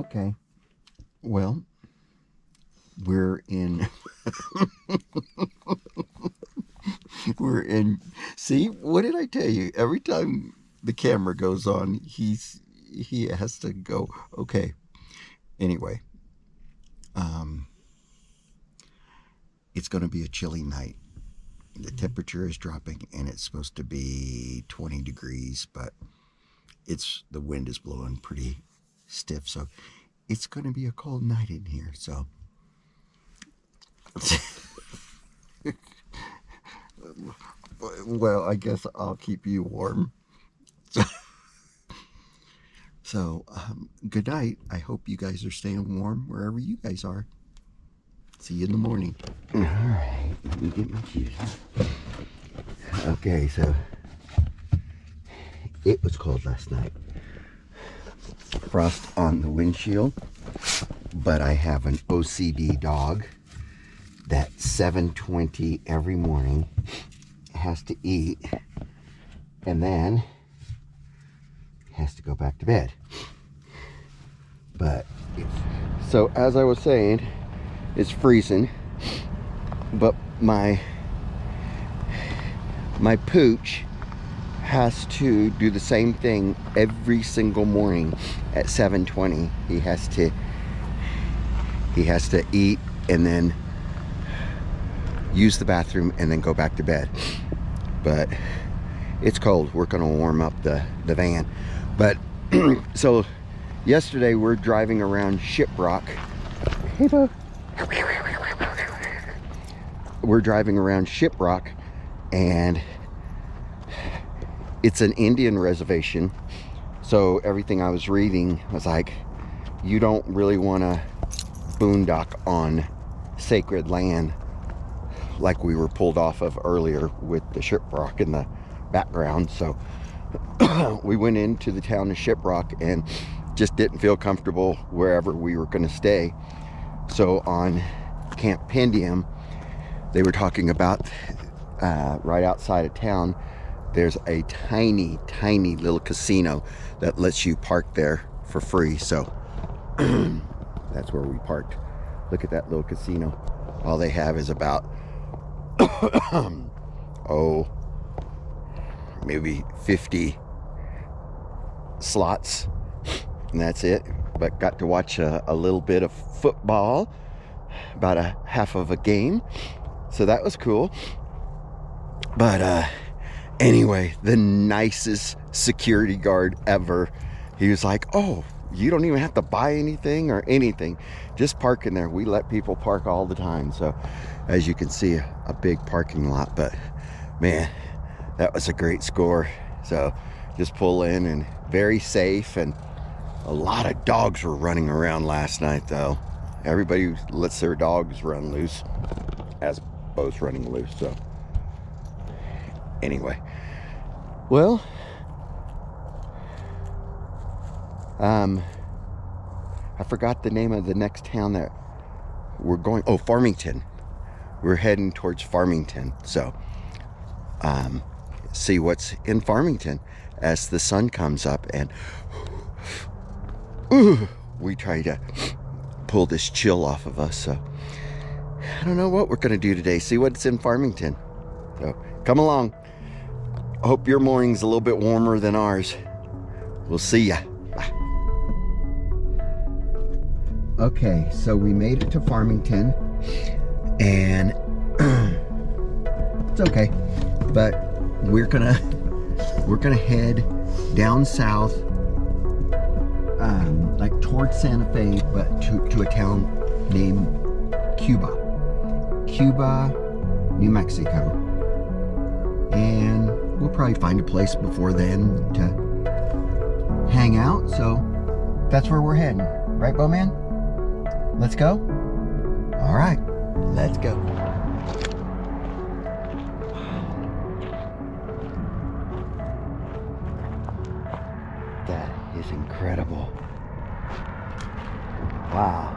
Okay. Well, we're in. We're in. See, what did I tell you? Every time the camera goes on, he has to go. Okay. Anyway, um, it's going to be a chilly night. The temperature is dropping, and it's supposed to be 20 degrees, but the wind is blowing pretty stiff, so it's going to be a cold night in here. So. Well, I guess I'll keep you warm. So, good night. I hope you guys are staying warm wherever you guys are. See you in the morning. All right, let me get my shoes on. Okay, so it was cold last night. Frost on the windshield, but I have an OCD dog that 7:20 every morning has to eat and then has to go back to bed. But so as I was saying, it's freezing, but my pooch has to do the same thing every single morning at 7:20. He has to eat and then use the bathroom and then go back to bed. But it's cold. We're gonna warm up the van. But so yesterday we're driving around Shiprock. Hey, Bo. We're driving around Shiprock, and it's an Indian reservation. So everything I was reading was like, you don't really want to boondock on sacred land like we were pulled off of earlier with the Shiprock in the background. So we went into the town of Shiprock and just didn't feel comfortable wherever we were going to stay. So on Camp Pendium, they were talking about right outside of town, there's a tiny little casino that lets you park there for free. So that's where we parked. Look at that little casino. All they have is about maybe 50 slots, and that's it. But got to watch a little bit of football, about a half of a game, so that was cool. But anyway, the nicest security guard ever. He was like, oh, you don't even have to buy anything or anything, just park in there. We let people park all the time. So as you can see, a big parking lot. But man, that was a great score. So just pull in, and very safe. And a lot of dogs were running around last night, though. Everybody lets their dogs run loose, as Bo's running loose. So anyway, well, I forgot the name of the next town that we're going. Oh, Farmington. We're heading towards Farmington. So see what's in Farmington as the sun comes up. And we try to pull this chill off of us. So I don't know what we're gonna do today. See what's in Farmington. So come along. Hope your morning's a little bit warmer than ours. We'll see ya. Bye. Okay, so we made it to Farmington, and it's okay, but we're gonna head down south, like towards Santa Fe, but to a town named Cuba, New Mexico. And we'll probably find a place before then to hang out. So that's where we're heading. Right, Bowman? Let's go? All right, let's go. That is incredible. Wow.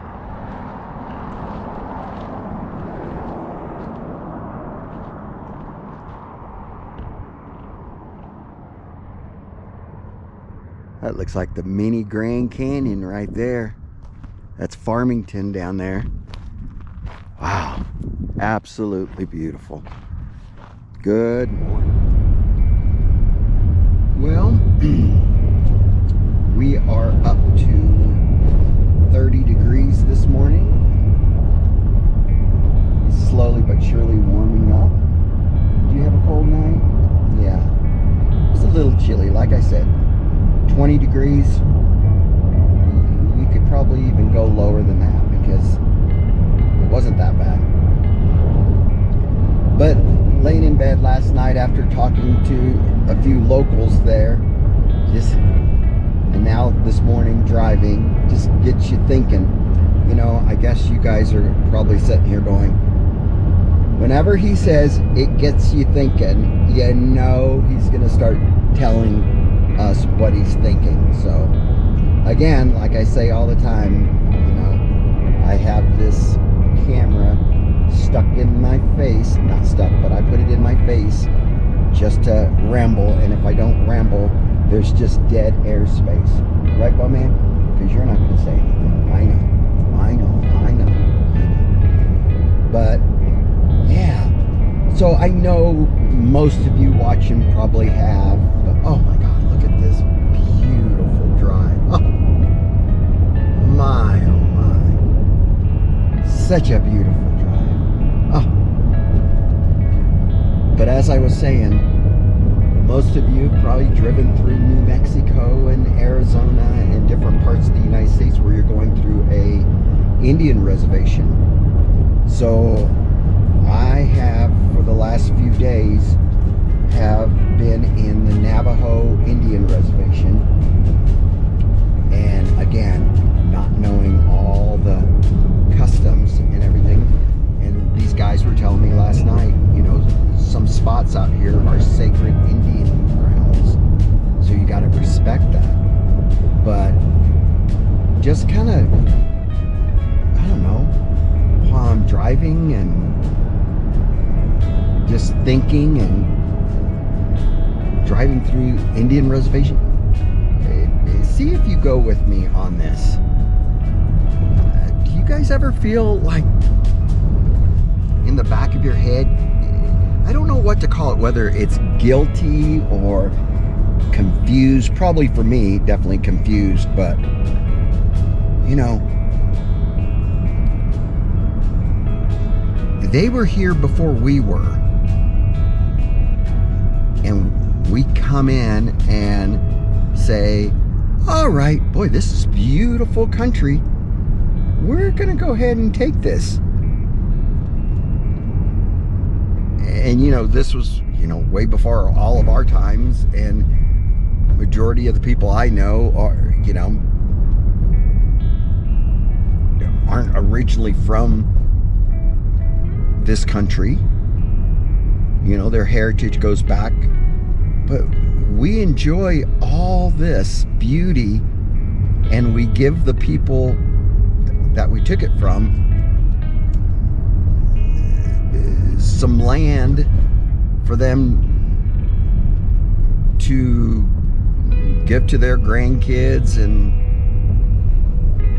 That looks like the mini Grand Canyon right there. That's Farmington down there. Wow, absolutely beautiful. Good morning. Well, we are up to 30 degrees this morning. It's slowly but surely warming up. Do you have a cold night? Yeah. It's a little chilly, like I said. 20 degrees. We could probably even go lower than that because it wasn't that bad. But laying in bed last night after talking to a few locals there, and now this morning driving, just gets you thinking. You know, I guess you guys are probably sitting here going, whenever he says it gets you thinking, you know he's going to start telling us what he's thinking. So again, like I say all the time, you know, I have this camera stuck in my face, not stuck, but I put it in my face just to ramble, and if I don't ramble, there's just dead air space. Right, Bowman? Because you're not going to say anything. I know. But yeah, so I know most of you watching probably have, but oh my God, look at this beautiful drive. Oh my, such a beautiful drive. Oh. But as I was saying, most of you have probably driven through New Mexico and Arizona and different parts of the United States where you're going through a Indian reservation. So I have, for the last few days, have been in the Navajo Indian reservation. And again, not knowing all the customs and everything. And these guys were telling me last night, you know, some spots out here are sacred Indian grounds. So you got to respect that. But just kind of, I don't know, while I'm driving and just thinking and driving through Indian reservation, see if you go with me on this. Do you guys ever feel like in the back of your head, I don't know what to call it, whether it's guilty or confused? Probably for me, definitely confused, but you know, they were here before we were, and we come in and say, all right, boy, this is beautiful country, we're gonna go ahead and take this. And you know, this was, you know, way before all of our times, and majority of the people I know are, you know, aren't originally from this country. You know, their heritage goes back, but we enjoy all this beauty, and we give the people that we took it from some land for them to give to their grandkids and,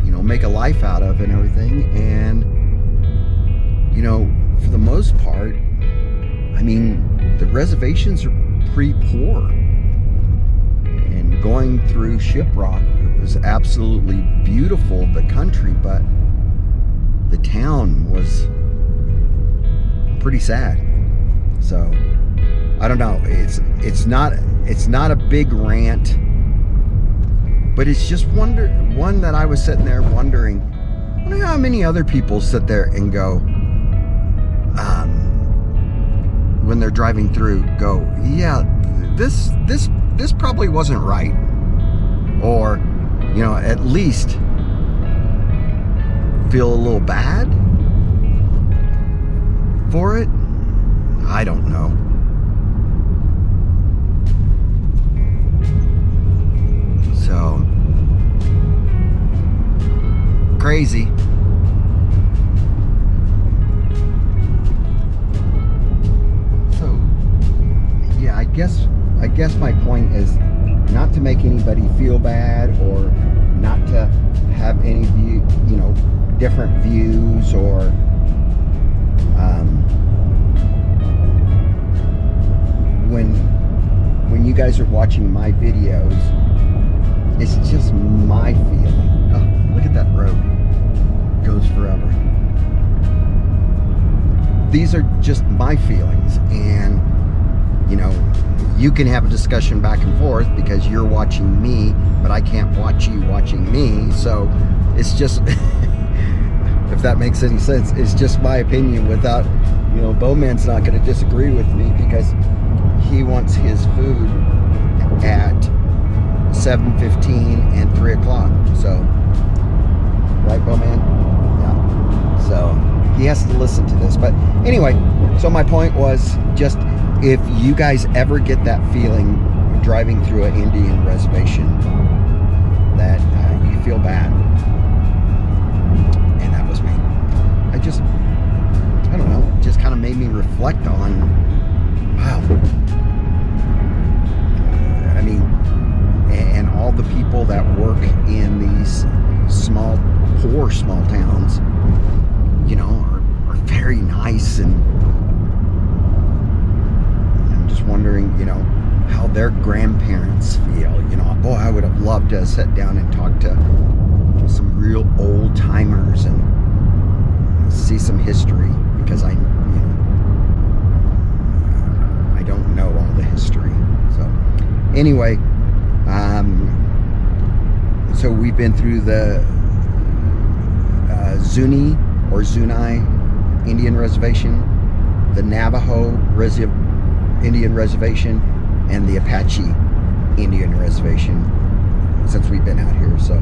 you know, make a life out of and everything. And, you know, for the most part, I mean, the reservations are pretty poor. And going through Shiprock, it was absolutely beautiful, the country, but the town was pretty sad. So I don't know, it's not a big rant, but it's just one that I was sitting there wondering, I wonder how many other people sit there and go, when they're driving through, go, yeah, this probably wasn't right, or, you know, at least feel a little bad for it. I don't know. So crazy. So yeah, I guess my point is not to make anybody feel bad, or not to have any view, different views, or when you guys are watching my videos, it's just my feeling. Oh, look at that road. It goes forever. These are just my feelings, and you can have a discussion back and forth because you're watching me, but I can't watch you watching me. So it's just if that makes any sense, it's just my opinion without, Bowman's not going to disagree with me because he wants his food at 7:15 and 3 o'clock. So, right, Bowman? Yeah. So he has to listen to this. But anyway, so my point was just, if you guys ever get that feeling driving through an Indian reservation that you feel bad, and that was me. I don't know, it just kind of made me reflect on, wow. And all the people that work in these poor small towns, are very nice, and I'm just wondering, how their grandparents feel. Boy, I would have loved to sit down and talk to some real old timers and see some history, because I don't know all the history. So anyway, so we've been through the Zuni or Zuni Indian Reservation, the Navajo Indian Reservation, and the Apache Indian Reservation since we've been out here. So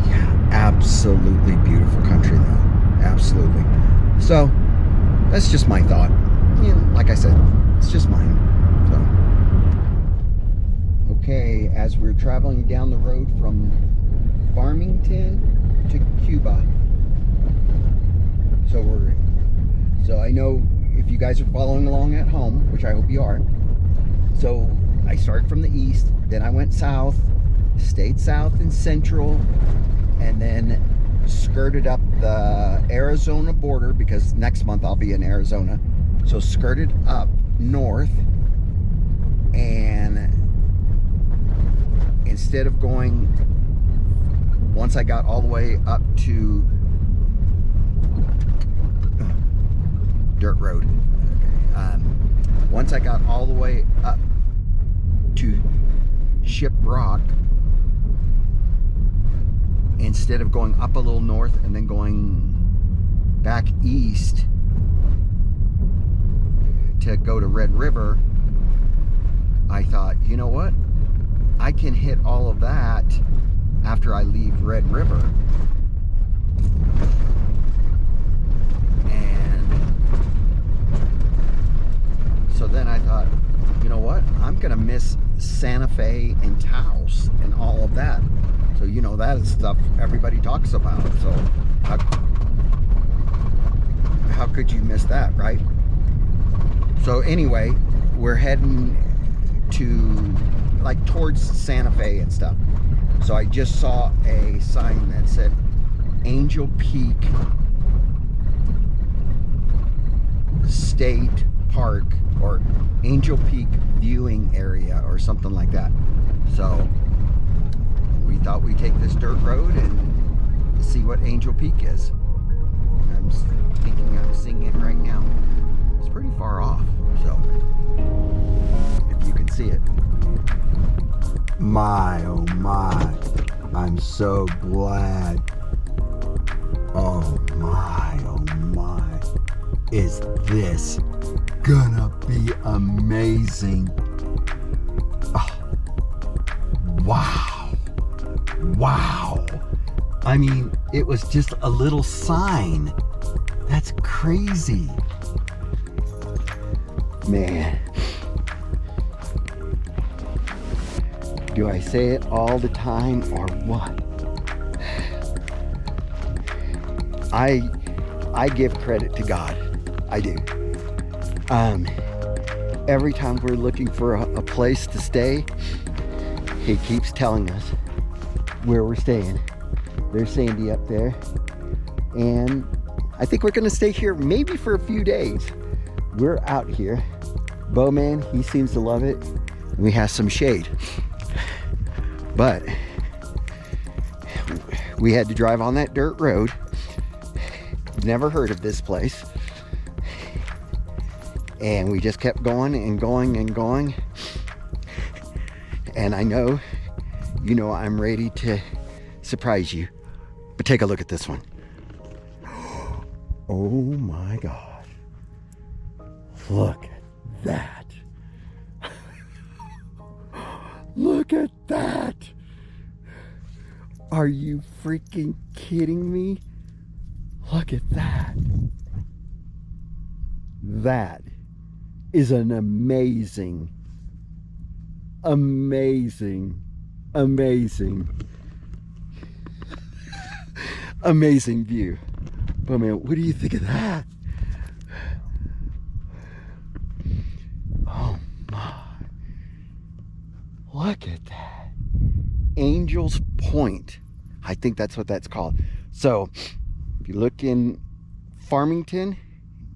yeah, absolutely beautiful country though, absolutely. So that's just my thought. Like I said, it's just mine. So okay, as we're traveling down the road from Farmington to Cuba, so I know if you guys are following along at home, which I hope you are. So I started from the east, then I went south, stayed south and central, and then skirted up the Arizona border, because next month I'll be in Arizona. So skirted up north, and instead of going, once I got all the way up to dirt road, once I got all the way up to Ship Rock, instead of going up a little north and then going back east to go to Red River, I thought, you know what, I can hit all of that after I leave Red River. So then I thought, you know what, I'm gonna miss Santa Fe and Taos and all of that. So that is stuff everybody talks about. So how could you miss that, right? So anyway, we're heading to towards Santa Fe and stuff. So I just saw a sign that said Angel Peak State Park, or Angel Peak Viewing Area, or something like that. So we thought we'd take this dirt road and see what Angel Peak is. I'm thinking I'm seeing it right now. It's pretty far off, so if you can see it. My, oh my, I'm so glad. Oh my, is this gonna be amazing? Oh, wow. I mean, it was just a little sign. That's crazy. Man. Do I say it all the time or what? I give credit to God. I do. Every time we're looking for a place to stay, he keeps telling us, where we're staying. There's Sandy up there. And I think we're gonna stay here maybe for a few days. We're out here. Bowman, he seems to love it. We have some shade. But we had to drive on that dirt road. Never heard of this place. And we just kept going and going and going. And I know, you know, I'm ready to surprise you. But take a look at this one. Oh my God. Look at that. Look at that. Are you freaking kidding me? Look at that. That is an amazing, amazing, amazing, amazing view. But man, what do you think of that? Oh my. Look at that. Angel's Point. I think that's what that's called. So if you look in Farmington,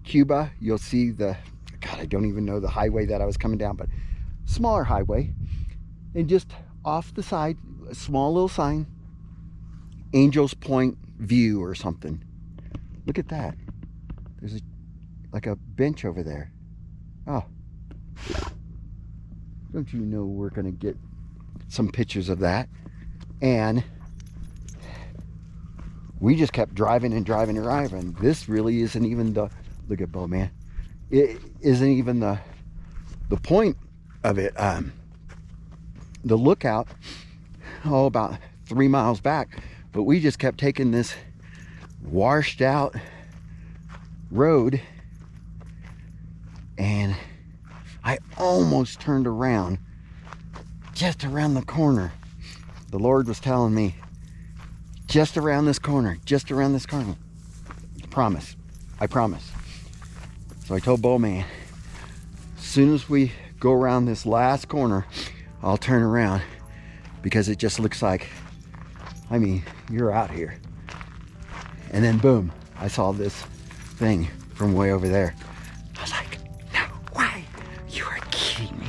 Cuba, you'll see the, God, I don't even know the highway that I was coming down, but smaller highway. And just off the side, a small little sign, Angel's Point View or something. Look at that. There's like a bench over there. Oh. Don't you know we're going to get some pictures of that? And we just kept driving and driving and driving. This really isn't even the, look at Bowman. It isn't even the point of it. The lookout, about 3 miles back, but we just kept taking this washed out road, and I almost turned around just around the corner. The Lord was telling me, just around this corner, just around this corner. Promise, I promise. So I told Bowman, as soon as we go around this last corner, I'll turn around, because it just looks like, I mean, you're out here. And then boom, I saw this thing from way over there. I was like, no way, you are kidding me.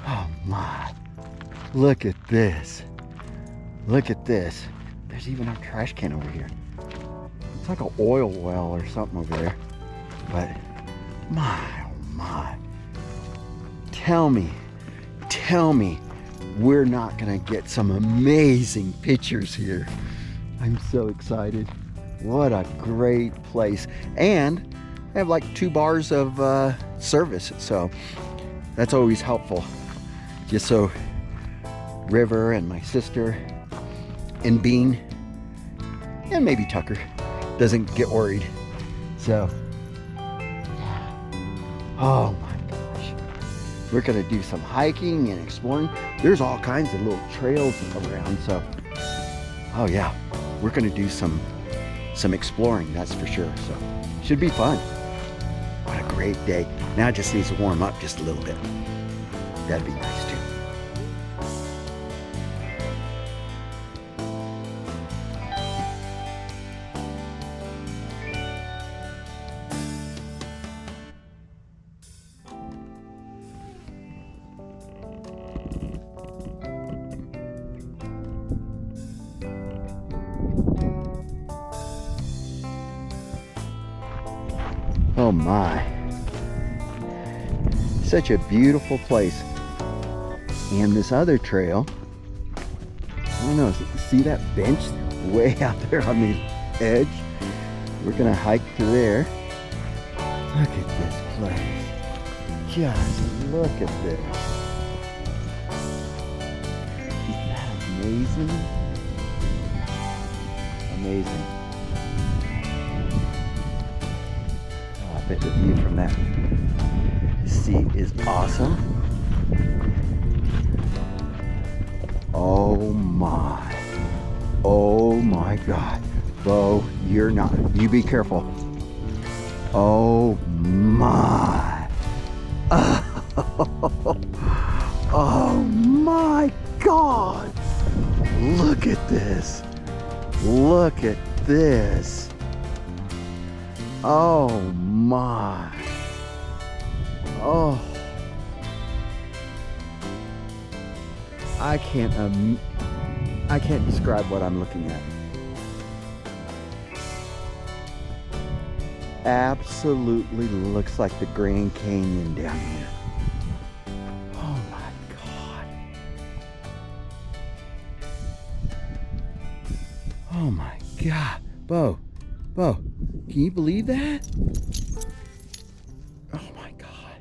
Oh my, look at this. Look at this. There's even a trash can over here. It's like an oil well or something over there. But my, oh my. Tell me we're not gonna get some amazing pictures here. I'm so excited. What a great place. And I have like 2 bars of service, so that's always helpful. Just so River and my sister and Bean and maybe Tucker doesn't get worried. So, oh my gosh. We're gonna do some hiking and exploring. There's all kinds of little trails around, so, oh yeah, we're gonna do some exploring, that's for sure. So, should be fun. What a great day. Now it just needs to warm up just a little bit. That'd be nice too. Oh my, such a beautiful place. And this other trail, I don't know, see that bench way out there on the edge? We're gonna hike to there. Look at this place. Just look at this. Isn't that amazing? Amazing. I bet the view from that seat is awesome. Oh my. Oh my God. Bo, you're not. You be careful. Oh my. Oh my God. Look Look at this. Look at this. Oh my. Oh. I can't describe what I'm looking at. Absolutely looks like the Grand Canyon down here. Oh my God. Oh my God. Bo, can you believe that? Oh my God.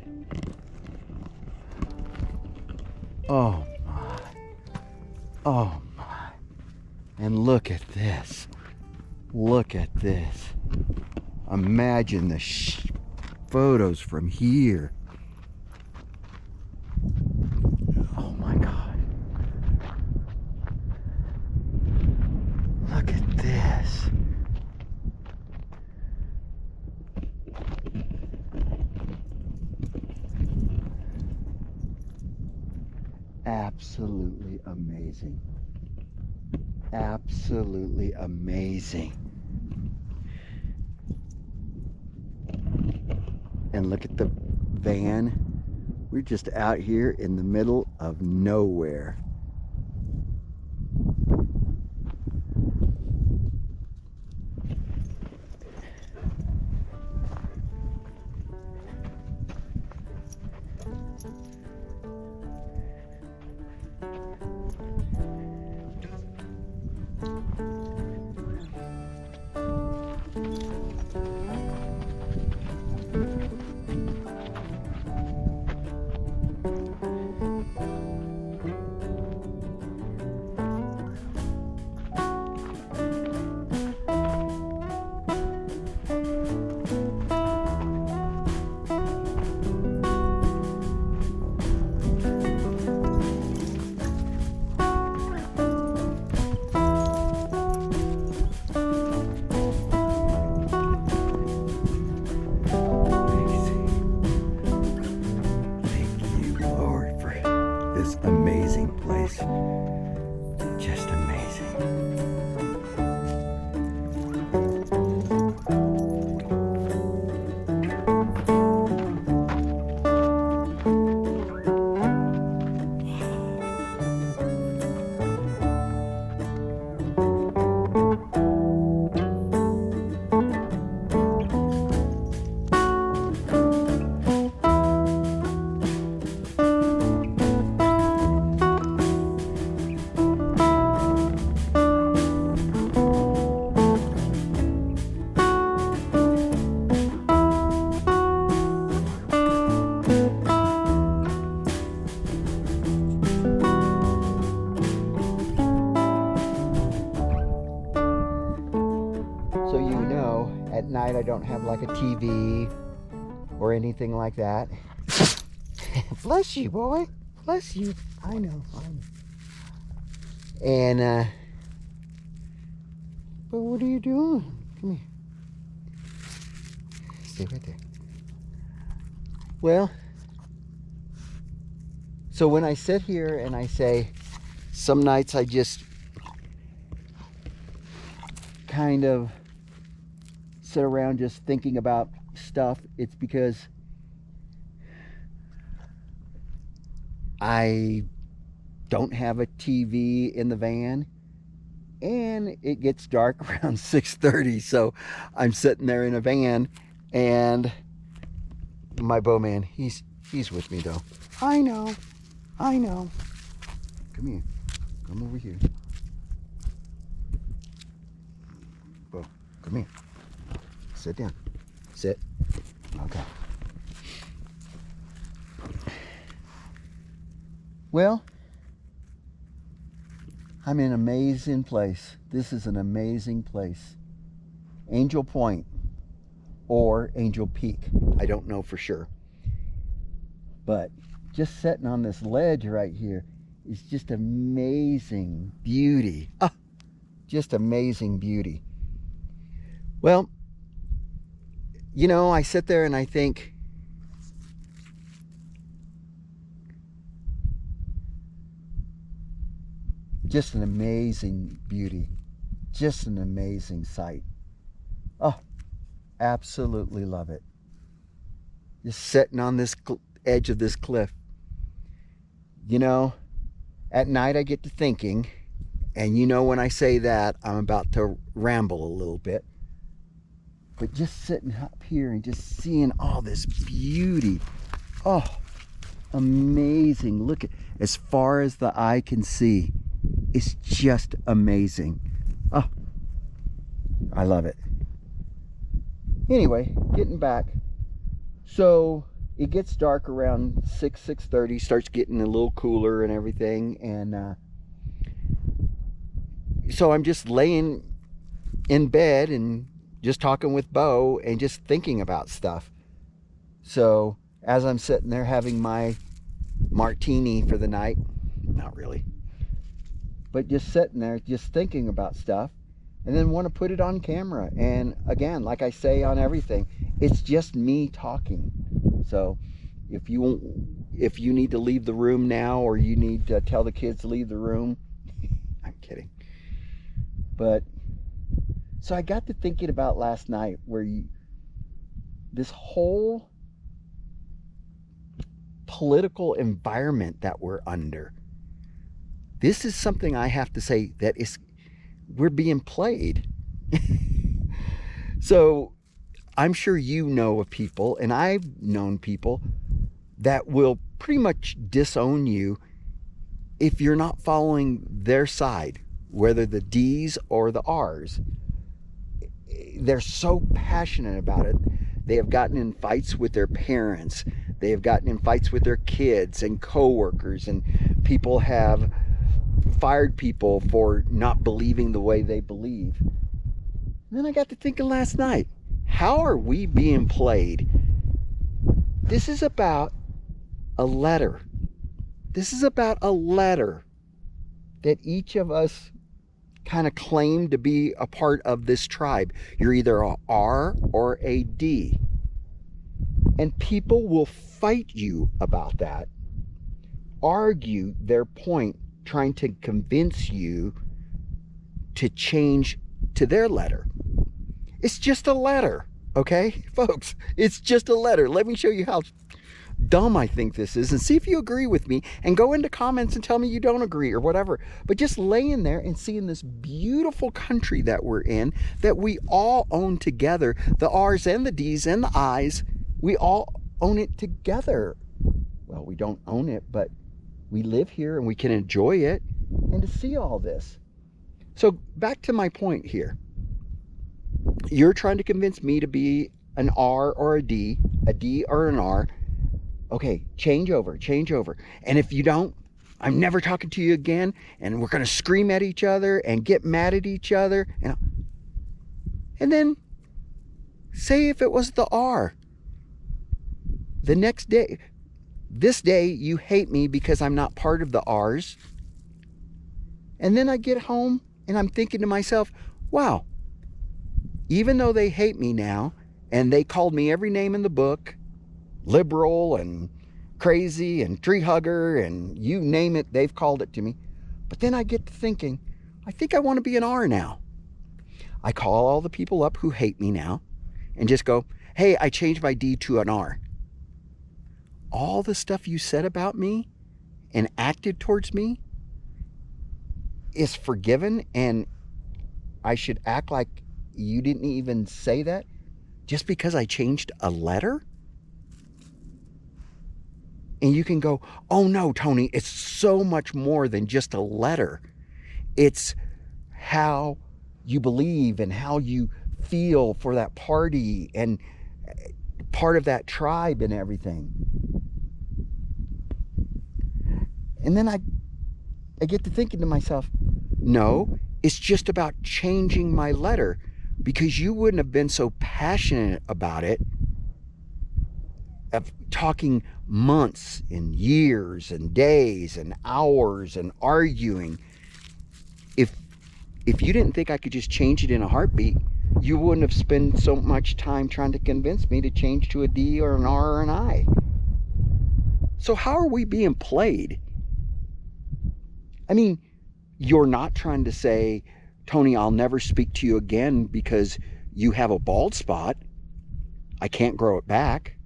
Oh my. Oh my. And look at this. Look at this. Imagine the photos from here. Oh my God. Look at this. Absolutely amazing. Absolutely amazing. And look at the van. We're just out here in the middle of nowhere. Amazing place. Just amazing. So you know, at night I don't have like a TV or anything like that. Bless you, boy. Bless you. I know. And, but what are you doing? Come here. Stay right there. Well, so when I sit here and I say, some nights I just kind of sit around just thinking about stuff, it's because I don't have a TV in the van and it gets dark around 6:30, so I'm sitting there in a van and my bowman, he's with me though. I know. Come here. Come over here. Bo, come here. Sit down. Sit. Okay. Well, I'm in an amazing place. This is an amazing place. Angel Point or Angel Peak. I don't know for sure. But just sitting on this ledge right here is just amazing beauty. Ah, just amazing beauty. Well, you know, I sit there and I think, Just an amazing beauty. Just an amazing sight. Oh, absolutely love it. Just sitting on this edge of this cliff. You know, at night I get to thinking, and you know when I say that, I'm about to ramble a little bit. But just sitting up here and just seeing all this beauty. Oh, amazing. Look at as far as the eye can see. It's just amazing. Oh, I love it. Anyway, getting back. So it gets dark around 6:30, starts getting a little cooler and everything. And so I'm just laying in bed and just talking with Bo and just thinking about stuff. So as I'm sitting there having my martini for the night, not really, but just sitting there just thinking about stuff, and then want to put it on camera. And again, like I say on everything, it's just me talking. So if you need to leave the room now, or you need to tell the kids to leave the room, I'm kidding. But so I got to thinking about last night, where this whole political environment that we're under. This is something I have to say that we're being played. So I'm sure you know of people, and I've known people that will pretty much disown you if you're not following their side, whether the D's or the R's. They're so passionate about it. They have gotten in fights with their parents. They have gotten in fights with their kids and coworkers, and people have fired people for not believing the way they believe. And then I got to thinking last night, how are we being played? This is about a letter. This is about a letter that each of us kind of claim to be a part of this tribe. You're either a R or a D. And people will fight you about that, argue their point, trying to convince you to change to their letter. It's just a letter, okay, folks? It's just a letter. Let me show you how dumb I think this is, and see if you agree with me, and go into comments and tell me you don't agree or whatever. But just laying there and seeing this beautiful country that we're in, that we all own together, the R's and the D's and the I's, we all own it together. Well, we don't own it, but we live here and we can enjoy it. And to see all this. So back to my point here. You're trying to convince me to be an R or a D or an R. Okay, change over. And if you don't, I'm never talking to you again, and we're going to scream at each other and get mad at each other. And then say if it was the R. The next day, this day, you hate me because I'm not part of the R's. And then I get home and I'm thinking to myself, wow, even though they hate me now, and they called me every name in the book, liberal and crazy and tree hugger and you name it, they've called it to me. But then I get to thinking, I think I want to be an R now. I call all the people up who hate me now and just go, hey, I changed my D to an R. All the stuff you said about me and acted towards me is forgiven, and I should act like you didn't even say that just because I changed a letter? And you can go, oh no, Tony, it's so much more than just a letter. It's how you believe and how you feel for that party and part of that tribe and everything. And then I get to thinking to myself, no, it's just about changing my letter, because you wouldn't have been so passionate about it, of talking months and years and days and hours and arguing. If you didn't think I could just change it in a heartbeat, you wouldn't have spent so much time trying to convince me to change to a D or an R or an I. So how are we being played? I mean, You're not trying to say, Tony, I'll never speak to you again because you have a bald spot. I can't grow it back.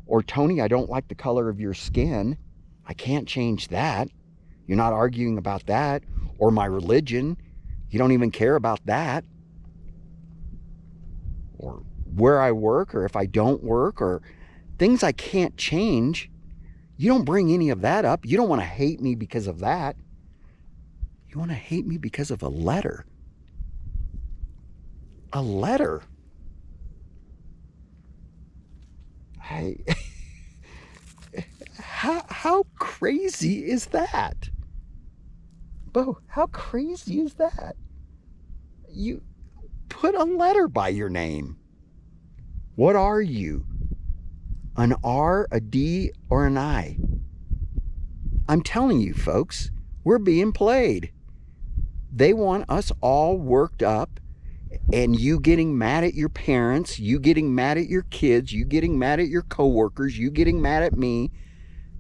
Or, Tony, I don't like the color of your skin. I can't change that. You're not arguing about that. Or my religion. You don't even care about that. Or where I work, or if I don't work, or things I can't change. You don't bring any of that up. You don't want to hate me because of that. You want to hate me because of a letter. A letter. Hey, how crazy is that? Bo, how crazy is that? You put a letter by your name. What are you? An R, a D, or an I? I'm telling you, folks, we're being played. They want us all worked up, and you getting mad at your parents, you getting mad at your kids, you getting mad at your coworkers, you getting mad at me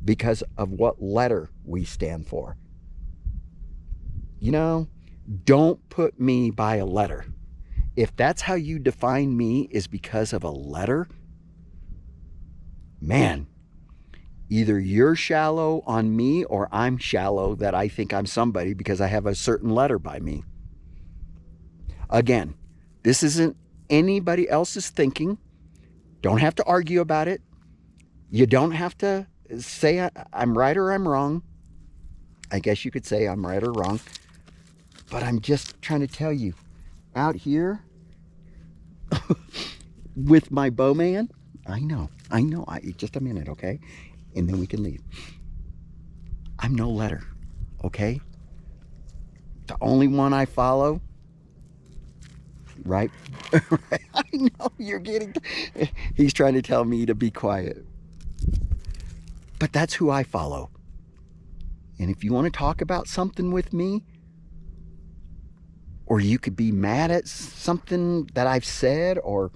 because of what letter we stand for. You know, don't put me by a letter. If that's how you define me is because of a letter, man, either you're shallow on me or I'm shallow that I think I'm somebody because I have a certain letter by me. Again, this isn't anybody else's thinking. Don't have to argue about it. You don't have to say I'm right or I'm wrong. I guess you could say I'm right or wrong. But I'm just trying to tell you, out here with my bowman, I know, just a minute, okay? And then we can leave. I'm no letter, okay? The only one I follow, right? I know you're getting, he's trying to tell me to be quiet. But that's who I follow. And if you want to talk about something with me, or you could be mad at something that I've said or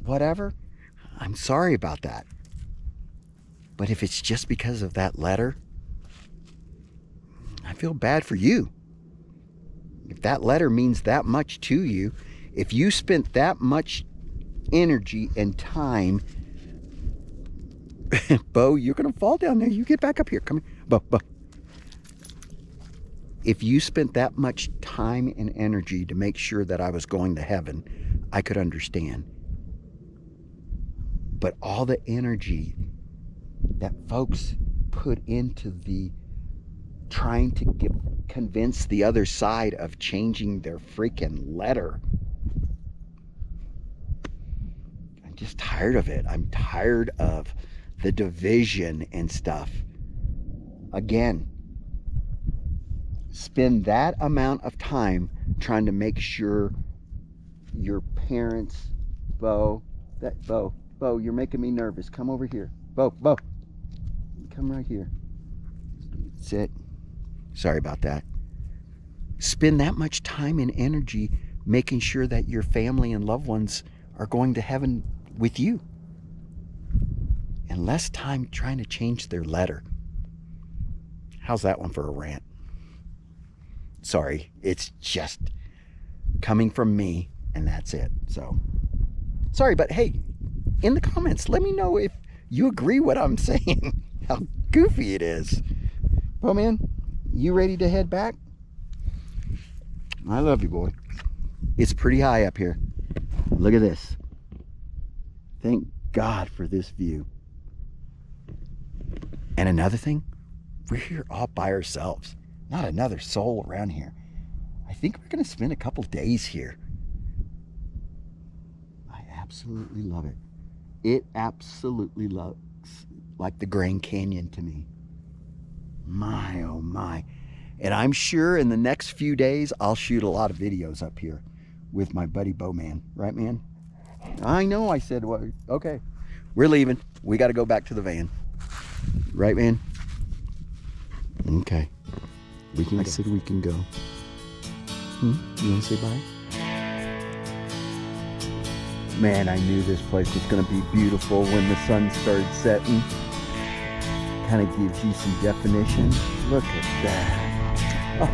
whatever, I'm sorry about that. But if it's just because of that letter, I feel bad for you. If that letter means that much to you, if you spent that much energy and time, Bo, you're going to fall down there. You get back up here. Come here. Bo. If you spent that much time and energy to make sure that I was going to heaven, I could understand. But all the energy that folks put into the trying to convince the other side of changing their freaking letter, I'm just tired of it. I'm tired of the division and stuff. Again, spend that amount of time trying to make sure your parents, Bo, you're making me nervous. Come over here. Bo, come right here. Sit. Sorry about that. Spend that much time and energy making sure that your family and loved ones are going to heaven with you. And less time trying to change their letter. How's that one for a rant? Sorry, it's just coming from me, and that's it. So, sorry, but hey, in the comments, let me know if you agree what I'm saying. How goofy it is. Well, man, you ready to head back? I love you, boy. It's pretty high up here. Look at this. Thank God for this view. And another thing, we're here all by ourselves. Not another soul around here. I think we're going to spend a couple days here. I absolutely love it. It absolutely looks like the Grand Canyon to me. My, oh my. And I'm sure in the next few days, I'll shoot a lot of videos up here with my buddy Bowman. Right, man? I know I said, well, okay. We're leaving. We got to go back to the van. Right, man? Okay. I said we can go. You want to say bye? Man, I knew this place was going to be beautiful when the sun started setting. Kind of gives you some definition. Look at that. Oh.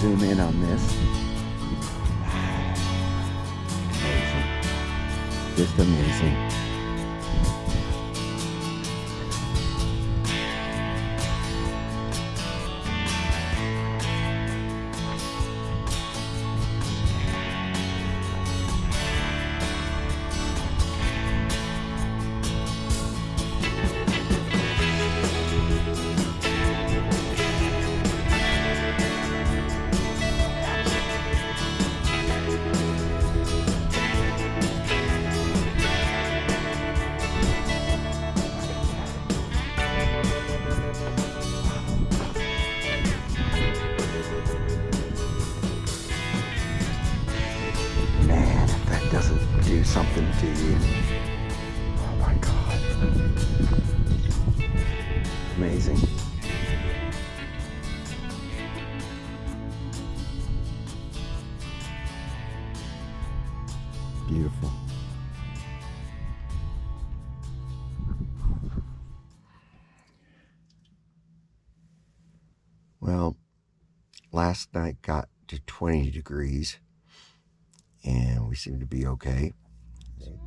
zoom in on this. Amazing. Just amazing. Doesn't do something to you. Oh my God. Amazing. Beautiful. Well, last night got to 20 degrees. And we seem to be okay. Stay.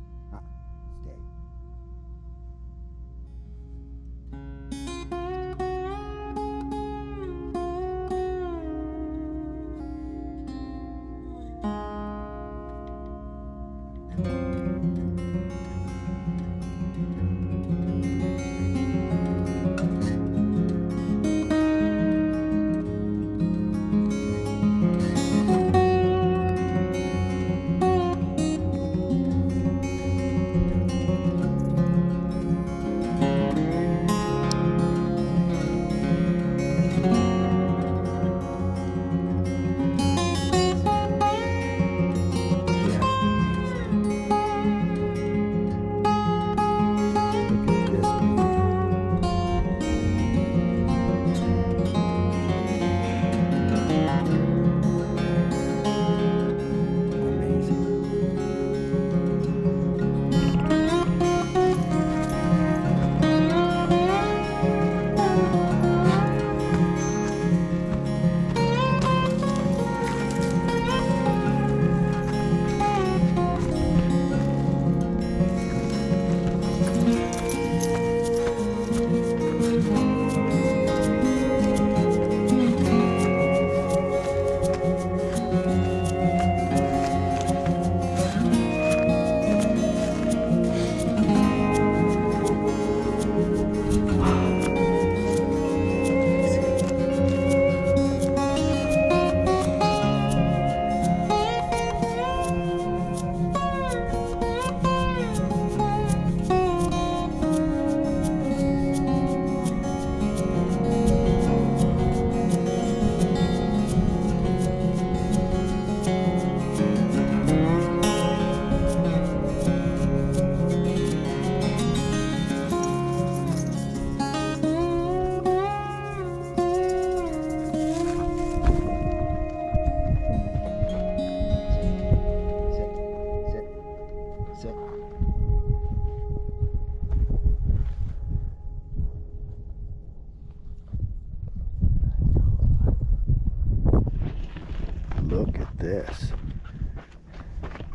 Look at this.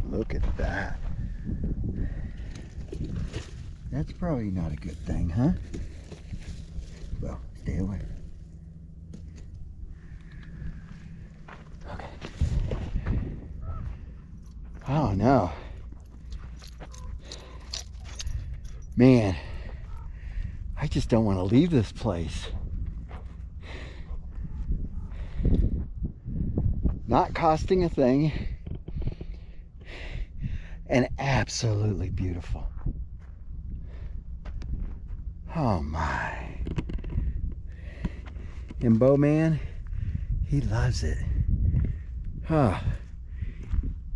Look at that. That's probably not a good thing, huh? Well, stay away. Okay. Oh no. Man, I just don't want to leave this place. Not costing a thing, and absolutely beautiful. Oh my. And Bo Man, he loves it. Huh.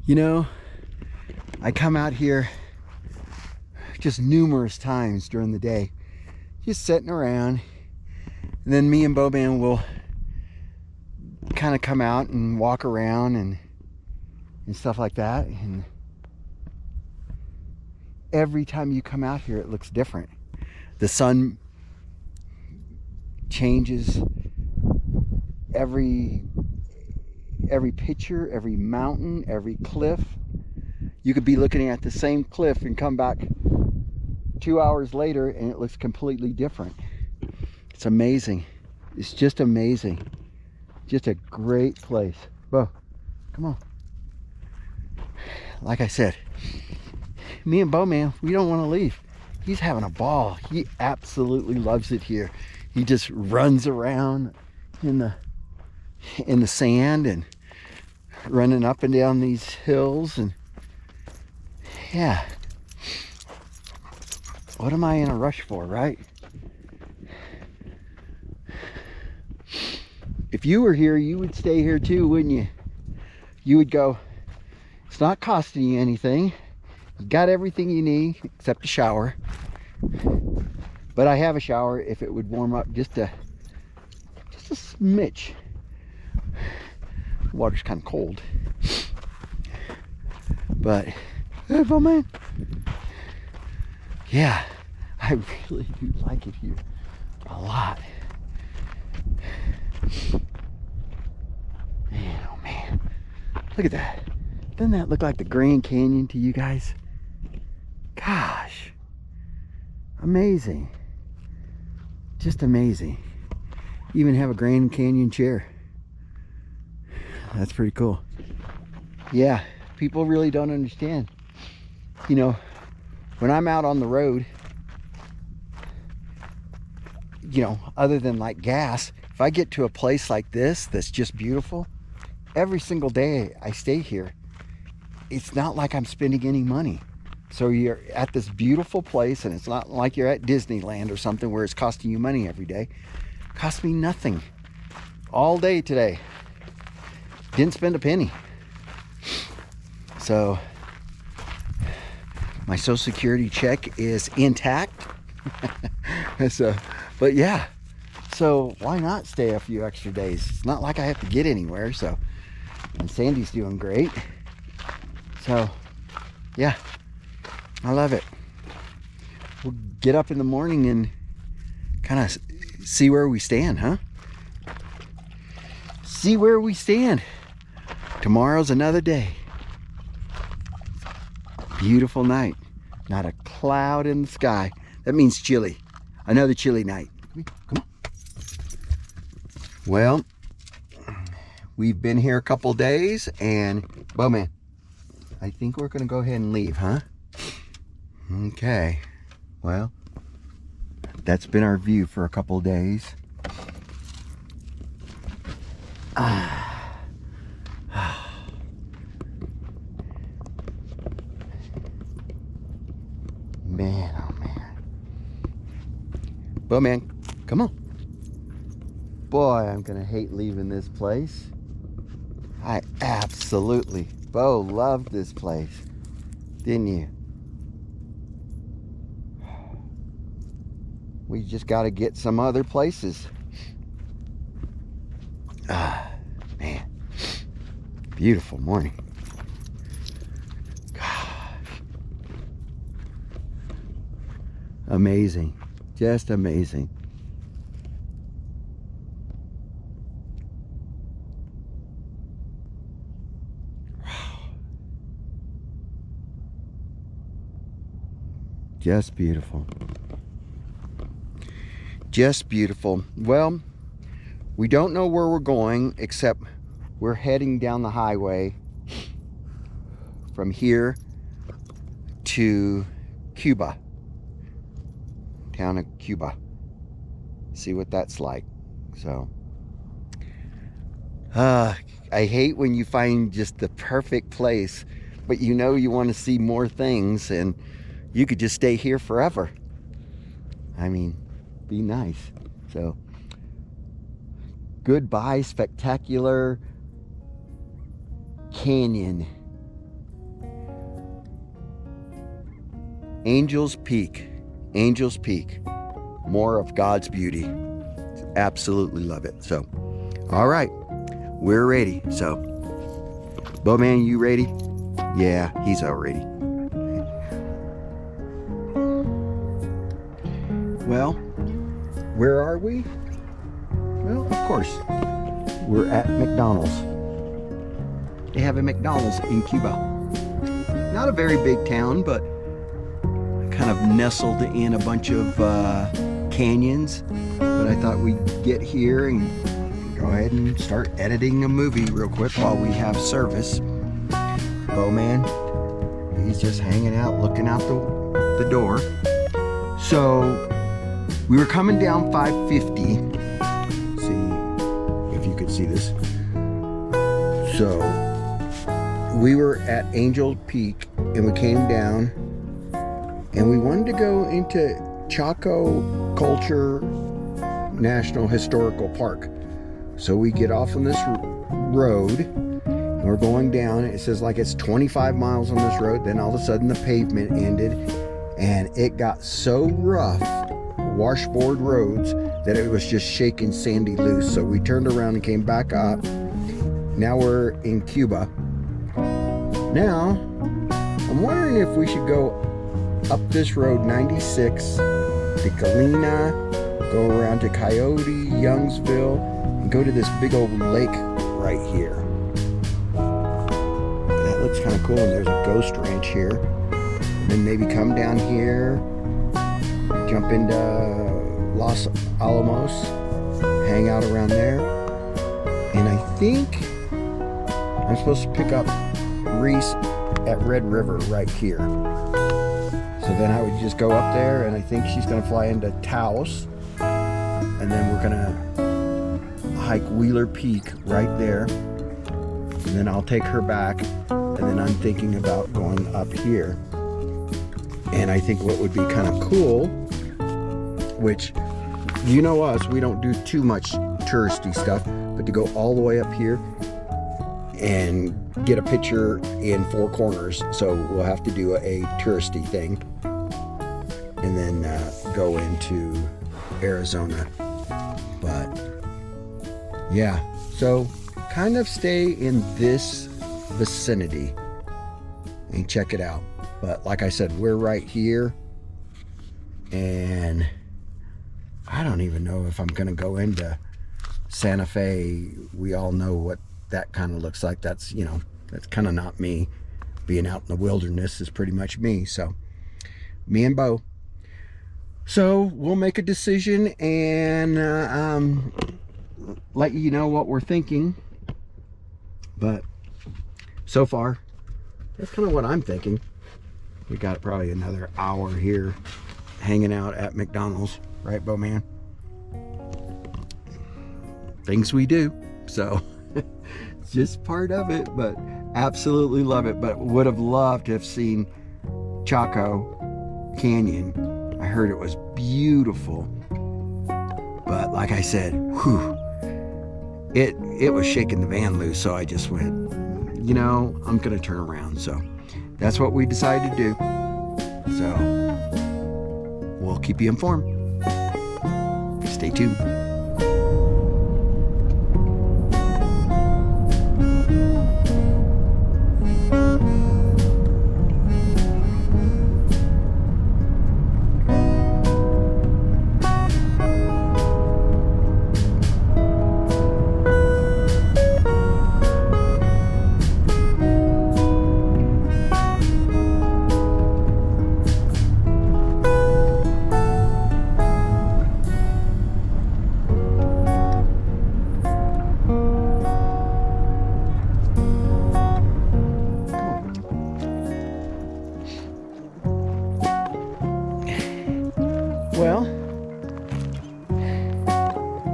You know, I come out here just numerous times during the day, just sitting around, and then me and Bo Man will kind of come out and walk around and stuff like that. And every time you come out here, it looks different. The sun changes every every picture, every mountain, every cliff. You could be looking at the same cliff and come back 2 hours later and it looks completely different. It's amazing. It's just amazing. Just a great place. Bo, come on. Like I said, me and Bo, man, we don't want to leave. He's having a ball. He absolutely loves it here. He just runs around in the sand and running up and down these hills, and yeah. What am I in a rush for, right? If you were here, you would stay here too, wouldn't you? You would go, it's not costing you anything. You got everything you need except a shower. But I have a shower if it would warm up just a smidge. The water's kind of cold. But, hey, man. Yeah, I really do like it here a lot. Man, oh man. Look at that. Doesn't that look like the Grand Canyon to you guys? Gosh. Amazing. Just amazing. Even have a Grand Canyon chair. That's pretty cool. Yeah, people really don't understand. You know, when I'm out on the road, you know, other than like gas, if I get to a place like this that's just beautiful, every single day I stay here, it's not like I'm spending any money. So you're at this beautiful place, and it's not like you're at Disneyland or something where it's costing you money every day. It cost me nothing all day today. Didn't spend a penny. So my Social Security check is intact. So, but yeah, so why not stay a few extra days? It's not like I have to get anywhere. So, and Sandy's doing great. So yeah, I love it. We'll get up in the morning and kind of see where we stand, huh? See where we stand. Tomorrow's another day. Beautiful night. Not a cloud in the sky. That means chilly. Another chilly night. Come on. Well, we've been here a couple days, and Bowman, I think we're going to go ahead and leave, huh? Okay. Well, that's been our view for a couple days. Man, oh man. Bowman, come on. Boy, I'm gonna hate leaving this place. I absolutely, Bo, loved this place. Didn't you? We just gotta get some other places. Man. Beautiful morning. Amazing. Just amazing. Just beautiful. Just beautiful. Well, we don't know where we're going, except we're heading down the highway from here to Cuba. Town of Cuba. See what that's like. So I hate when you find just the perfect place, but you know you want to see more things, and you could just stay here forever. I mean, be nice. So goodbye, spectacular canyon. Angel's Peak. Angel's Peak. More of God's beauty. Absolutely love it. So, all right, we're ready. So, Bowman, you ready? Yeah, he's all ready. Well, where are we? Well, of course, we're at McDonald's. they have a McDonald's in Cuba. Not a very big town, but kind of nestled in a bunch of canyons. But I thought we'd get here and go ahead and start editing a movie real quick while we have service. Bowman, he's just hanging out, looking out the door. So we were coming down 550. See if you could see this. So we were at Angel Peak and we came down and we wanted to go into Chaco Culture National Historical Park. So we get off on this road and we're going down. It says like it's 25 miles on this road. Then all of a sudden the pavement ended and it got so rough, washboard roads, that it was just shaking Sandy loose. So we turned around and came back up. Now we're in Cuba. Now, I'm wondering if we should go up this road 96 to Galena, go around to Coyote, Youngsville, and go to this big old lake right here. That looks kind of cool, and there's a ghost ranch here. And then maybe come down here, jump into Los Alamos, hang out around there. And I think I'm supposed to pick up Reese at Red River right here. So then I would just go up there, and I think she's gonna fly into Taos, and then we're gonna hike Wheeler Peak right there, and then I'll take her back, and then I'm thinking about going up here. And I think what would be kind of cool, which, you know us, we don't do too much touristy stuff, but to go all the way up here and get a picture in Four Corners. So we'll have to do a touristy thing and then go into Arizona. But yeah, so kind of stay in this vicinity and check it out. But like I said, we're right here, and I don't even know if I'm gonna go into Santa Fe. We all know what that kind of looks like. That's, you know, that's kind of not me. Being out in the wilderness is pretty much me. So me and Bo. So we'll make a decision and let you know what we're thinking. But so far, that's kind of what I'm thinking. We got probably another hour here hanging out at McDonald's, right, Bo Man? Things we do. So it's just part of it, but absolutely love it. But would have loved to have seen Chaco Canyon. I heard it was beautiful, but like I said, whew, it was shaking the van loose. So I just went, you know, I'm gonna turn around. So that's what we decided to do. So we'll keep you informed. Stay tuned. Well,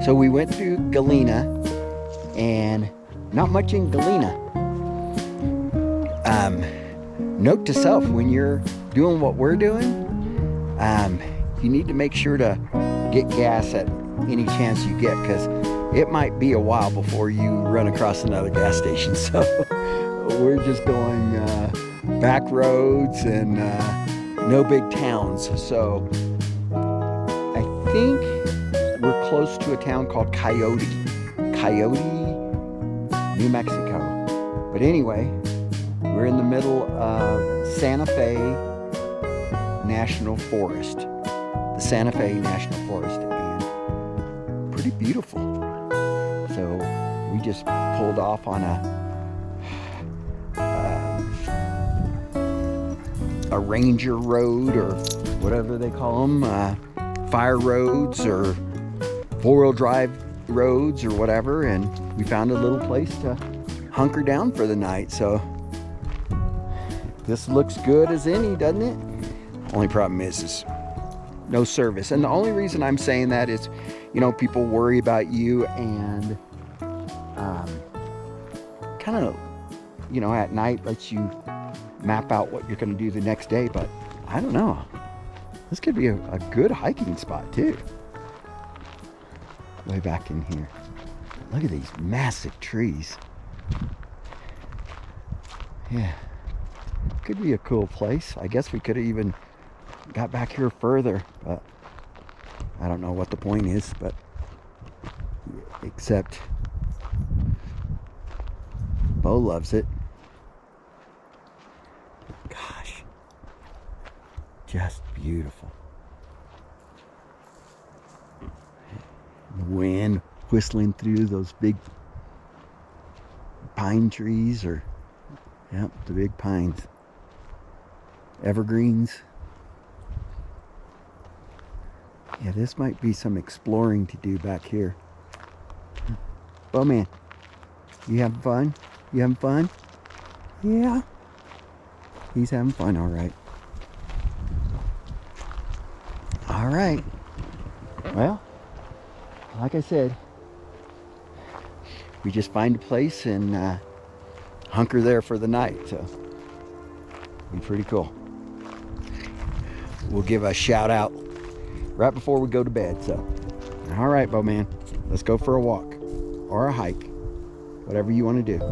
so we went through Galena, and not much in Galena. Note to self, when you're doing what we're doing, you need to make sure to get gas at any chance you get, because it might be a while before you run across another gas station. So we're just going back roads and no big towns. So I think we're close to a town called Coyote, New Mexico. But anyway, we're in the middle of Santa Fe National Forest, the Santa Fe National Forest, and pretty beautiful. So we just pulled off on a ranger road or whatever they call them, fire roads or four-wheel drive roads or whatever, and we found a little place to hunker down for the night. So this looks good as any, doesn't it? Only problem is no service. And the only reason I'm saying that is, you know, people worry about you and kind of, you know, at night lets you map out what you're going to do the next day. But I don't know, this could be a good hiking spot too. Way back in here, look at these massive trees. Yeah, could be a cool place. I guess we could have even got back here further, but I don't know what the point is, but except Bo loves it. Gosh, just beautiful. The wind whistling through those big pine trees, or yep, the big pines, evergreens. Yeah, this might be some exploring to do back here. Bo man, you having fun? You having fun? Yeah, he's having fun. All right. All right. Well, like I said, we just find a place and hunker there for the night. So it'll be pretty cool. We'll give a shout out right before we go to bed. So, all right, Bo man, let's go for a walk or a hike, whatever you want to do.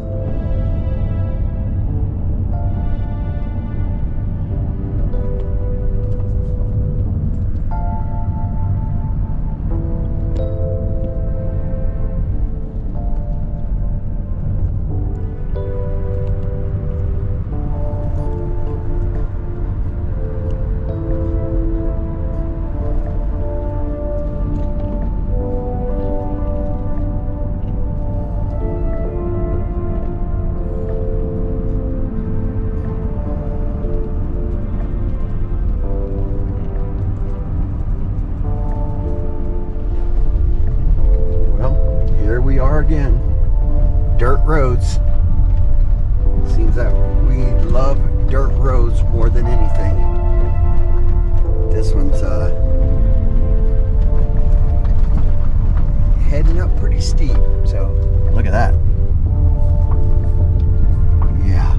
Again, dirt roads. Seems that we love dirt roads more than anything. This one's heading up pretty steep, so look at that. Yeah,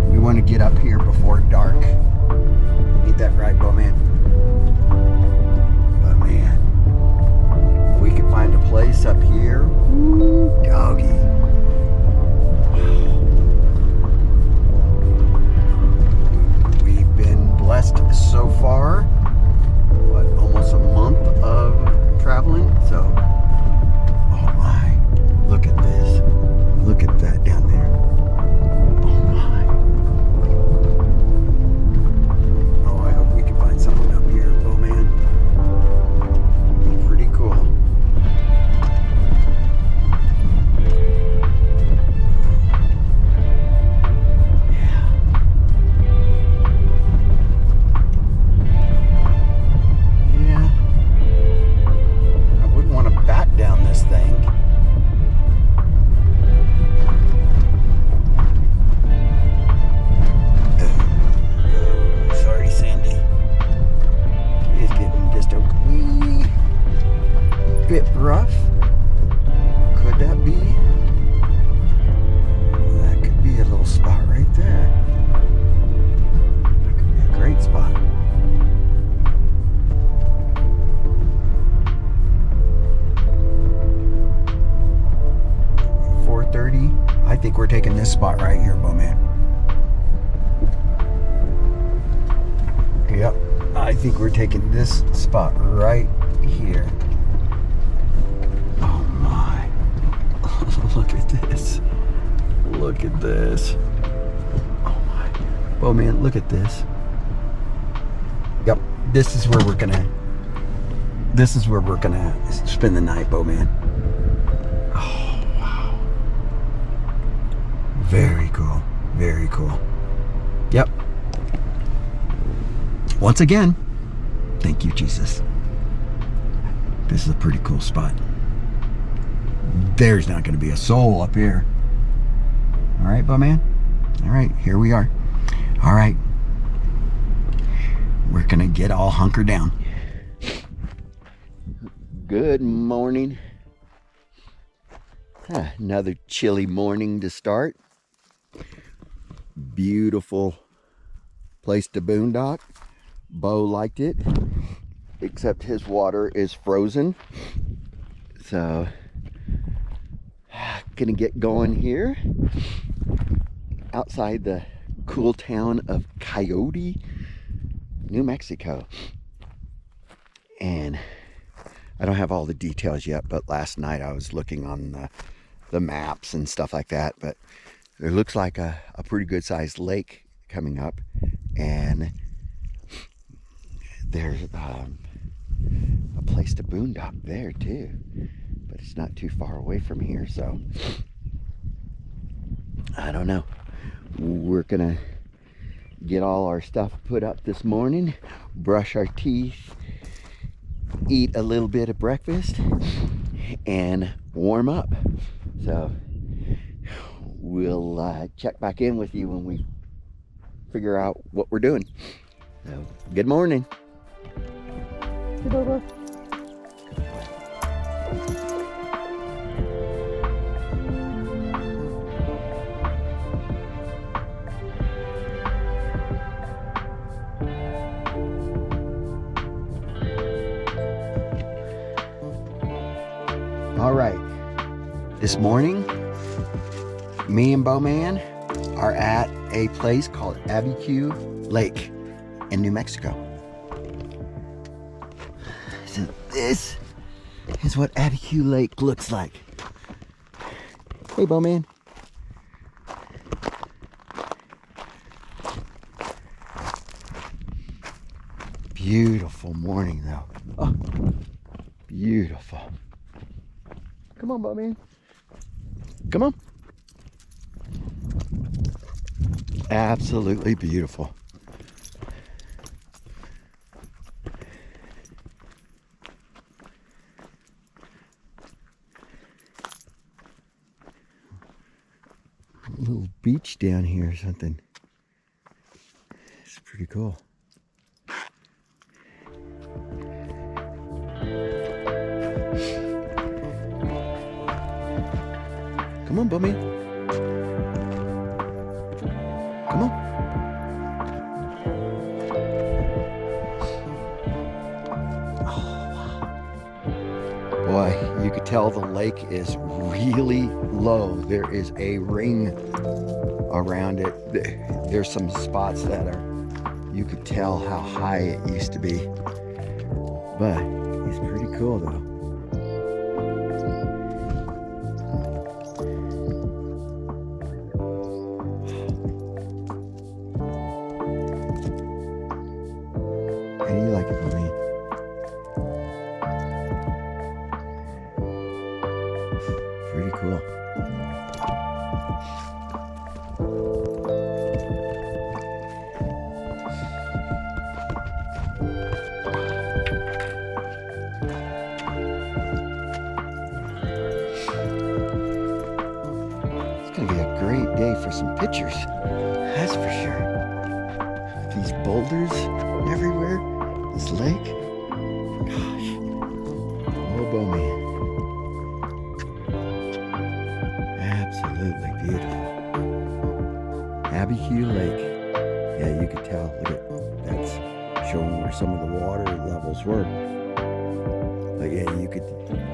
we want to get up here before dark. Ain't that right, Bo man? But man, if we could find a place up here, doggy. We've been blessed so far. What, almost a month of traveling? So, oh my, look at this. Look at that down there. Oh my. Oh, I hope we can find someone up here, Bo man. Pretty cool. Bit rough. Could that be? That could be a little spot right there. That could be a great spot. $4:30. I think we're taking this spot right here, Bo man. Yep. I think we're taking this spot right here. Look at this. Look at this. Oh my. Bo man, look at this. Yep. This is where we're gonna spend the night, Bo man. Oh wow. Very cool. Very cool. Yep. once again, thank you, Jesus. This is a pretty cool spot. There's not going to be a soul up here. All right, Bowman? All right, here we are. All right. We're going to get all hunkered down. Good morning. Another chilly morning to start. Beautiful place to boondock. Bo liked it, except his water is frozen. So, gonna get going here outside the cool town of Coyote, New Mexico. And I don't have all the details yet, but last night I was looking on the maps and stuff like that, but it looks like a pretty good sized lake coming up, and there's a place to boondock there too, but it's not too far away from here, so I don't know. We're gonna get all our stuff put up this morning, brush our teeth, eat a little bit of breakfast, and warm up. So we'll check back in with you when we figure out what we're doing. So, good morning. Hey, Bubba. All right, this morning, me and Bowman are at a place called Abiquiu Lake in New Mexico. So this is what Abiquiu Lake looks like. Hey, Bowman. Beautiful morning, though. Oh, beautiful. Come on, Bowman. Come on. Absolutely beautiful. A little beach down here or something. It's pretty cool. Come on, Bummy. Come on. Oh, wow. Boy, you could tell the lake is really low. There is a ring around it. There's some spots that are, you could tell how high it used to be. But it's pretty cool though. How do you like it, Mommy? Pretty cool. It's gonna be a great day for some pictures. That's for sure. These boulders everywhere. This lake. Gosh. Oh, man. Absolutely beautiful. Abiquiu Lake. Yeah, you could tell. Look at that's showing where some of the water levels were. But yeah, you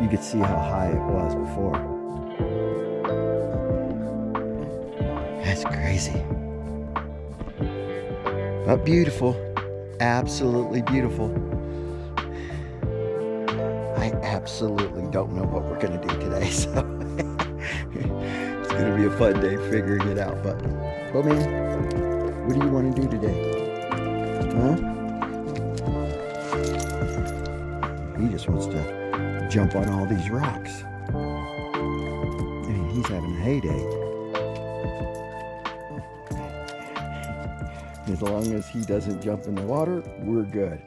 could see how high it was before. That's crazy. But beautiful. Absolutely beautiful. I absolutely don't know what we're going to do today, so it's going to be a fun day figuring it out. But, man, what do you want to do today? Huh? He just wants to jump on all these rocks. I mean, he's having a heyday. As long as he doesn't jump in the water, we're good.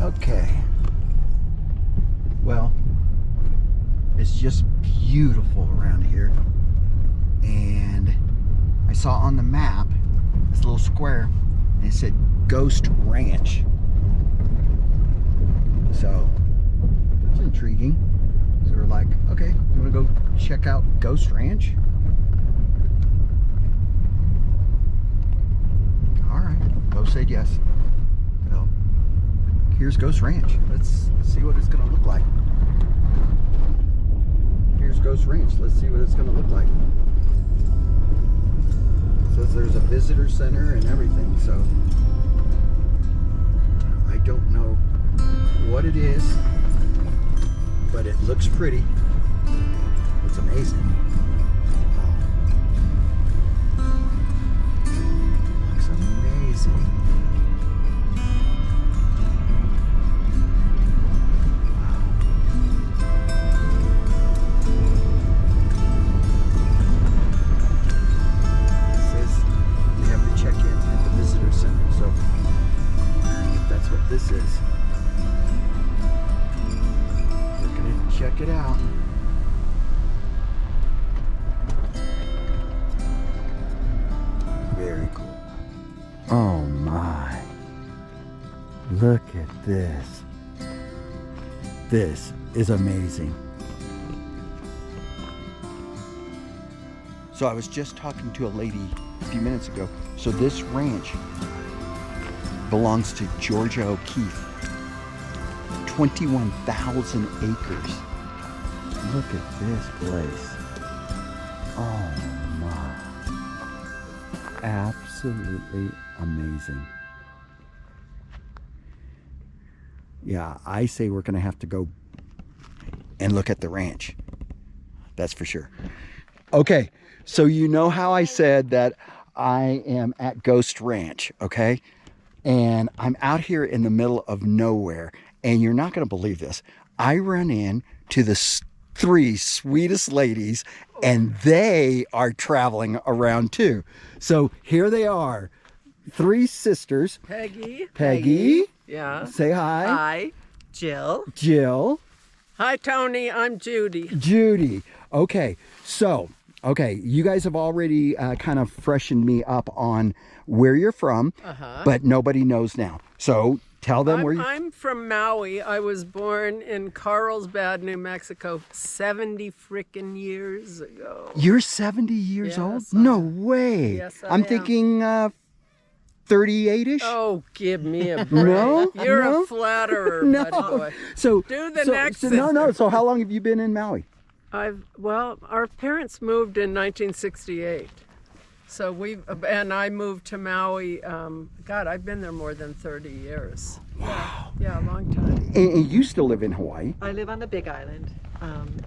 Okay, well, it's just beautiful around here, and I saw on the map this little square and it said Ghost Ranch, so it's intriguing. So we're like, okay, you want to go check out Ghost Ranch? All right, Bo said yes. So here's Ghost Ranch. Let's see what it's going to look like. Here's Ghost Ranch. Let's see what it's going to look like. It says there's a visitor center and everything, so I don't know what it is, but it looks pretty. It's amazing. Wow. Looks amazing. This is. We're gonna check it out. Very cool. Oh my. Look at this. This is amazing. So I was just talking to a lady a few minutes ago. So this ranch belongs to Georgia O'Keeffe. 21,000 acres. Look at this place. Oh my. Absolutely amazing. Yeah, I say we're gonna have to go and look at the ranch. That's for sure. Okay, so you know how I said that I am at Ghost Ranch, okay? And I'm out here in the middle of nowhere, and you're not going to believe this. I run in to the three sweetest ladies, and they are traveling around too. So here they are, three sisters. Peggy. Yeah. Say hi. Hi. Jill. Jill. Hi, Tony. I'm Judy. Judy. Okay, so, you guys have already kind of freshened me up on where you're from, but nobody knows now. So tell them where you're from. I'm from Maui. I was born in Carlsbad, New Mexico, 70 frickin' years ago. You're 70 years old? Yes, No way. Yes, I I'm am. thinking 38-ish? Oh, give me a break. No? You're No? a flatterer, No. buddy boy. So Do the next No. So how long have you been in Maui? Our parents moved in 1968. So I moved to Maui. God, I've been there more than 30 years. Wow. Yeah, a long time. And you still live in Hawaii? I live on the Big Island,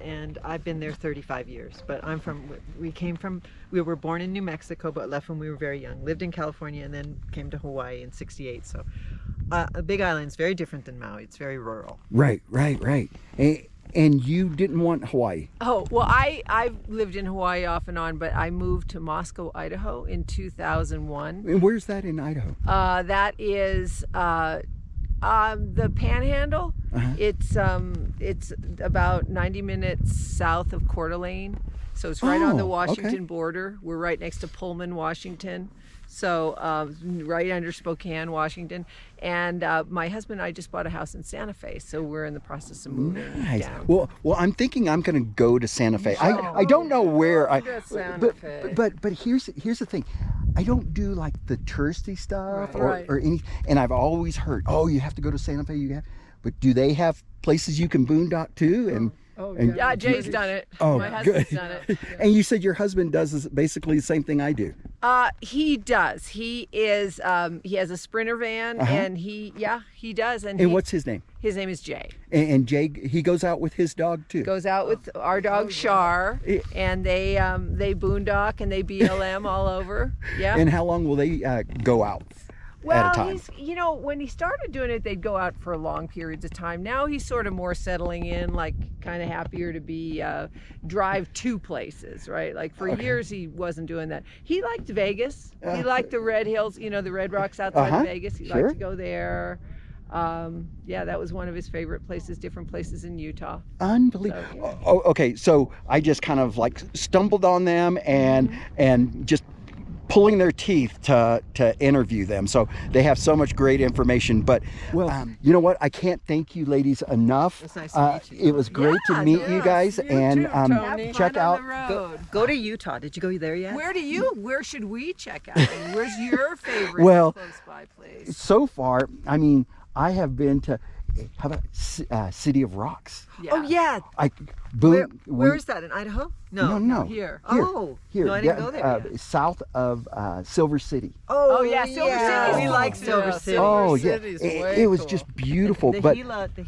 and I've been there 35 years. But we were born in New Mexico, but left when we were very young. Lived in California and then came to Hawaii in '68. So the Big Island's very different than Maui. It's very rural. Right. And you didn't want Hawaii? Oh, well, I've lived in Hawaii off and on, but I moved to Moscow, Idaho in 2001. And where's that in Idaho? That is The Panhandle. Uh-huh. It's about 90 minutes south of Coeur d'Alene, so it's right on the Oh, Washington okay. border. We're right next to Pullman, Washington, so right under Spokane, Washington. And my husband and I just bought a house in Santa Fe, so we're in the process of moving Nice. down. Well, I'm thinking I'm going to go to Santa Fe. I don't know where Go to Santa but, Fe. but here's the thing. I don't do like the touristy stuff Right. or any, and I've always heard, oh, you have to go to Santa Fe. But do they have places you can boondock to? And Yeah, Jay's done it. Oh, My husband's good. done it. And you said your husband does basically the same thing I do. He does. He is. He has a Sprinter van, and he does. And what's his name? His name is Jay. And Jay, he goes out with his dog too. Goes out with our dog Shar, and they boondock and they BLM all over. Yeah. And how long will they go out Well, at a time? when he started doing it, they'd go out for long periods of time. Now he's sort of more settling in, like kind of happier to be drive to places, right? Like for years he wasn't doing that. He liked Vegas. He liked the Red Hills, the Red Rocks outside of Vegas. He liked to go there. That was one of his favorite places, different places in Utah. Unbelievable. So, yeah. Oh, okay, so I just kind of like stumbled on them and just pulling their teeth to interview them. So they have so much great information. But you know what? I can't thank you ladies enough. It's nice to meet you. It was great to meet you guys, you and too, Tony. check Fun out. on the road. Go to Utah. Did you go there yet? Where should we check out? Where's your favorite Well, close by place? So far, I mean, I have been to. How about City of Rocks? Oh yeah. Where's that, in Idaho? No. Here. Oh, Here. no, I didn't go there yet. South of Silver City. Oh yeah, Silver City. We like Silver City. Oh yeah, City's it way was cool. just beautiful. The but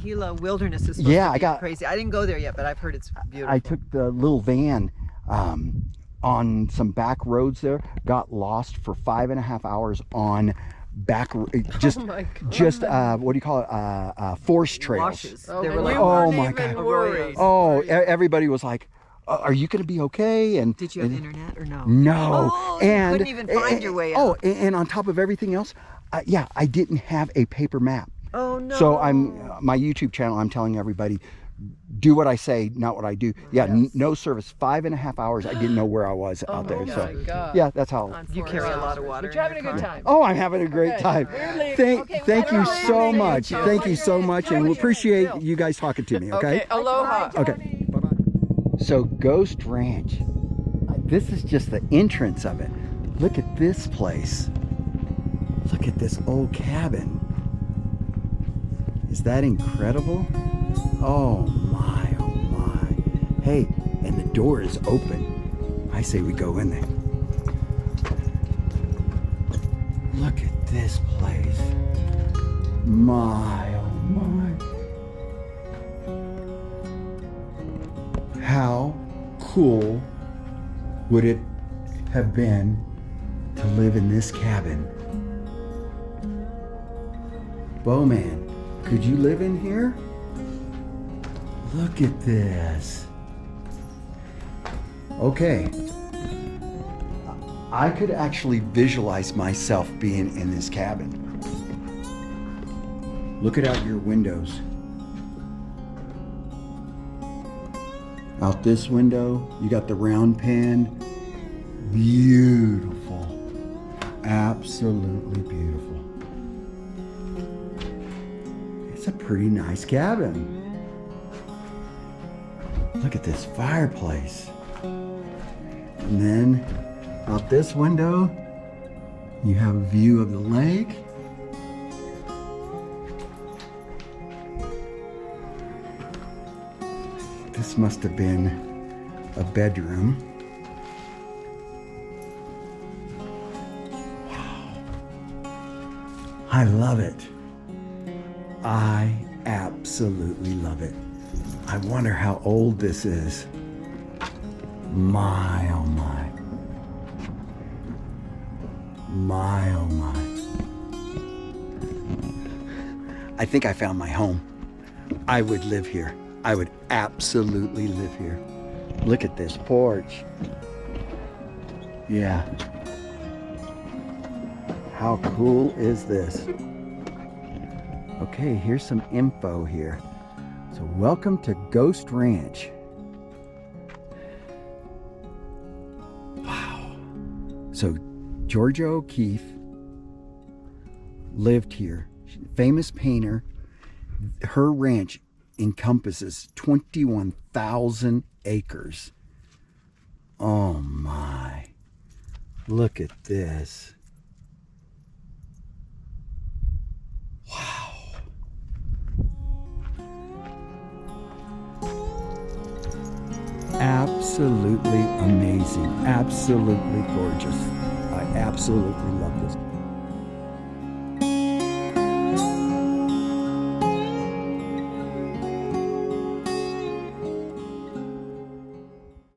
Gila Wilderness is supposed to be crazy. I didn't go there yet, but I've heard it's beautiful. I took the little van on some back roads there. Got lost for 5.5 hours on just Oh my God. just what do you call it? Forest trails. Washes. Oh, They and were like, you oh weren't my even God. worried. Oh, everybody was like, "Are you going to be okay?" And did you have internet or no? No. Oh, and you couldn't even find your way out. Oh, and on top of everything else, I didn't have a paper map. Oh no. So my YouTube channel, I'm telling everybody, do what I say, not what I do. Yeah, no service. 5.5 hours. I didn't know where I was out there. Oh So my God. yeah, that's how. You carry a lot of water. But you're having a in your good car. time. Oh, I'm having a great Okay. time. We're leaving. Thank you so much. Tony. Thank you so much, and we appreciate you guys talking to me. Okay. Aloha. Okay. Bye-bye. So Ghost Ranch. This is just the entrance of it. Look at this place. Look at this old cabin. Is that incredible? Oh my, oh my. Hey, and the door is open. I say we go in there. Look at this place. My, oh my. How cool would it have been to live in this cabin? Bowman, could you live in here? Look at this. Okay. I could actually visualize myself being in this cabin. Look at out your windows. Out this window, you got the round pen. Beautiful. Absolutely beautiful. It's a pretty nice cabin. Look at this fireplace. And then out this window, you have a view of the lake. This must have been a bedroom. Wow. I love it. I absolutely love it. I wonder how old this is. My, oh my. My, oh my. I think I found my home. I would live here. I would absolutely live here. Look at this porch. Yeah. How cool is this? Okay, here's some info here. So welcome to Ghost Ranch. Wow. So Georgia O'Keeffe lived here. Famous painter. Her ranch encompasses 21,000 acres. Oh my. Look at this. Wow. Absolutely amazing. Absolutely gorgeous. I absolutely love this.